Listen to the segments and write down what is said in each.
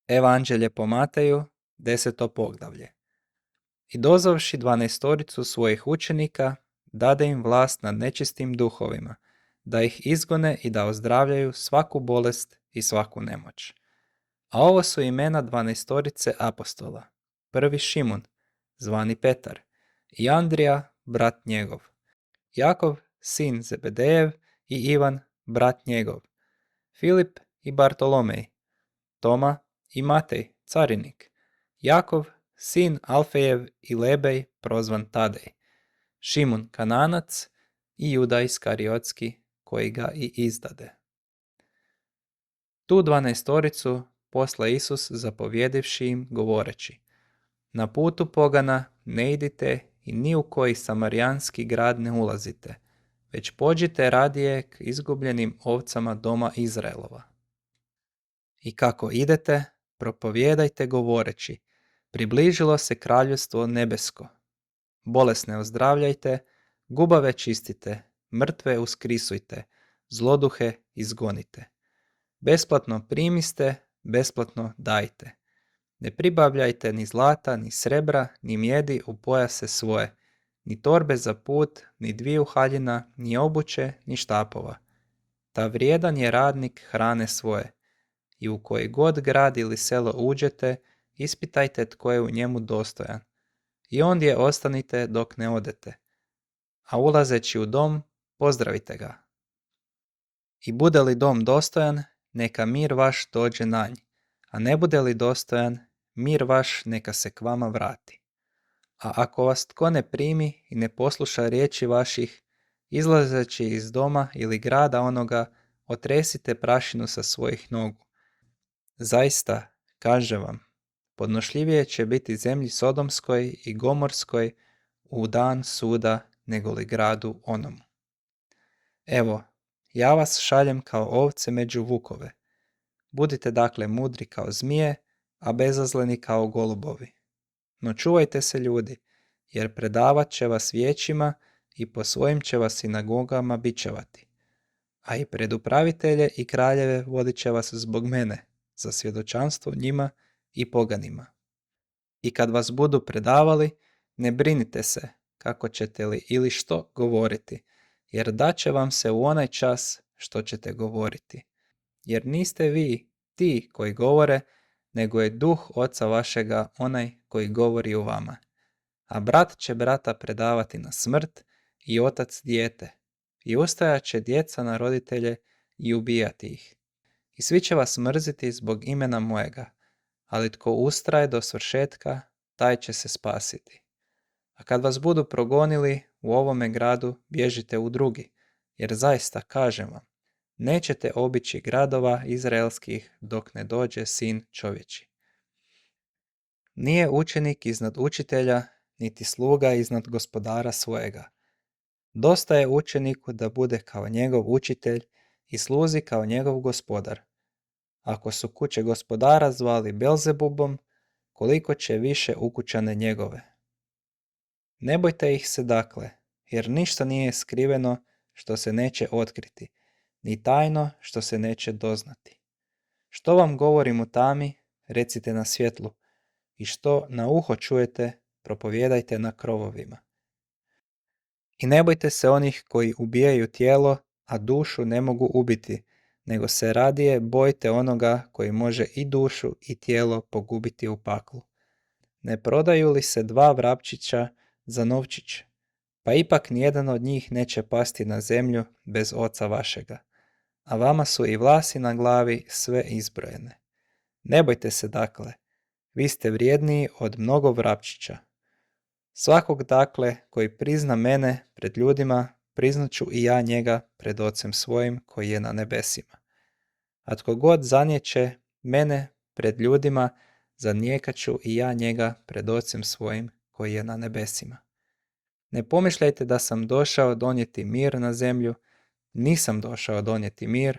Evanđelje po Mateju, 10. poglavlje. I dozvavši 12 svojih učenika, dade im vlast nad nečistim duhovima, da ih izgone i da ozdravljaju svaku bolest i svaku nemoć. A ovo su imena 12 apostola. Prvi Šimun, zvani Petar, i Andrija, brat njegov, Jakov, sin Zebedejev, i Ivan, brat njegov, Filip i Bartolomej, Toma i Matej, carinik, Jakov, sin Alfejev i Lebej, prozvan Tadej, Šimun Kananac i Juda Iskariotski, koji ga i izdade. Tu 12 posla Isus zapovjedivši im govoreći: Na putu pogana ne idite i ni u koji samarijanski grad ne ulazite, već pođite radije k izgubljenim ovcama doma Izraelova. I kako idete, propovijedajte govoreći: Približilo se kraljevstvo nebesko. Bolesne ozdravljajte, gubave čistite, mrtve uskrisujte, zloduhe izgonite. Besplatno primiste, besplatno dajte. Ne pribavljajte ni zlata, ni srebra, ni mjedi u pojase svoje, ni torbe za put, ni 2 haljina, ni obuće, ni štapova. Ta vrijedan je radnik hrane svoje. I u koji god grad ili selo uđete, ispitajte tko je u njemu dostojan. I ondje ostanite dok ne odete. A ulazeći u dom, pozdravite ga. I bude li dom dostojan, neka mir vaš dođe na nj, a ne bude li dostojan, mir vaš neka se k vama vrati. A ako vas tko ne primi i ne posluša riječi vaših, izlazeći iz doma ili grada onoga, otresite prašinu sa svojih nogu. Zaista, kažem vam, podnošljivije će biti zemlji Sodomskoj i Gomorskoj u dan suda nego li gradu onomu. Evo, ja vas šaljem kao ovce među vukove. Budite dakle mudri kao zmije, a bezazleni kao golubovi. No čuvajte se ljudi, jer predavat će vas vijećima i po svojim će vas sinagogama bičevati. A i pred upravitelje i kraljeve vodit će vas zbog mene, za svjedočanstvo njima i poganima. I kad vas budu predavali, ne brinite se kako ćete li ili što govoriti, jer daće vam se u onaj čas što ćete govoriti. Jer niste vi ti koji govore, nego je duh Oca vašega onaj koji govori u vama. A brat će brata predavati na smrt i otac dijete, i ustajat će djeca na roditelje i ubijati ih. I svi će vas mrziti zbog imena mojega, ali tko ustraje do svršetka, taj će se spasiti. A kad vas budu progonili u ovome gradu, bježite u drugi, jer zaista kažem vam, nećete obići gradova izraelskih dok ne dođe Sin čovječji. Nije učenik iznad učitelja, niti sluga iznad gospodara svojega. Dosta je učeniku da bude kao njegov učitelj i sluzi kao njegov gospodar. Ako su kuće gospodara zvali Belzebubom, koliko će više ukućane njegove. Ne bojte ih se dakle, jer ništa nije skriveno što se neće otkriti, ni tajno što se neće doznati. Što vam govorim u tami, recite na svjetlu, i što na uho čujete, propovijedajte na krovovima. I ne bojte se onih koji ubijaju tijelo, a dušu ne mogu ubiti, nego se radije bojte onoga koji može i dušu i tijelo pogubiti u paklu. Ne prodaju li se 2 vrapčića za novčić? Pa ipak nijedan od njih neće pasti na zemlju bez Oca vašega. A vama su i vlasi na glavi sve izbrojene. Ne bojte se dakle, vi ste vrijedniji od mnogo vrapčića. Svakog dakle koji prizna mene pred ljudima, priznaću i ja njega pred Ocem svojim koji je na nebesima. A tko god zanijeće mene pred ljudima, zanijekaću i ja njega pred Ocem svojim koji je na nebesima. Ne pomišljajte da sam došao donijeti mir na zemlju, nisam došao donijeti mir,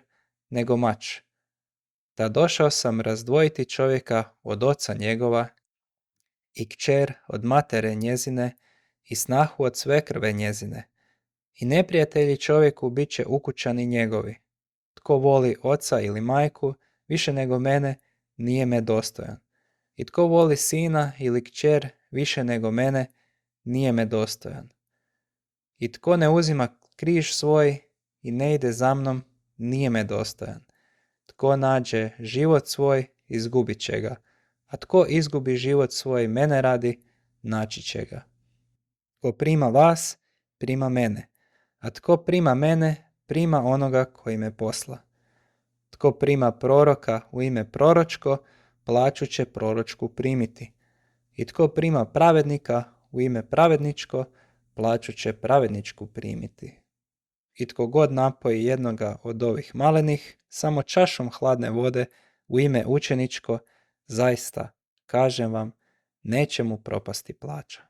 nego mač. Da došao sam razdvojiti čovjeka od oca njegova i kćer od matere njezine i snahu od svekrve njezine. I neprijatelji čovjeku bit će ukućani njegovi. Tko voli oca ili majku više nego mene, nije me dostojan. I tko voli sina ili kćer više nego mene, nije me dostojan. I tko ne uzima križ svoj i ne ide za mnom, nije me dostojan. Tko nađe život svoj, izgubit će ga, a tko izgubi život svoj mene radi, naći će ga. Tko prima vas, prima mene, a tko prima mene, prima onoga koji me posla. Tko prima proroka u ime proročko, plaću će proročku primiti. I tko prima pravednika u ime pravedničko, plaću će pravedničku primiti. I tko god napoji jednoga od ovih malenih, samo čašom hladne vode u ime učeničko, zaista, kažem vam, neće mu propasti plaća.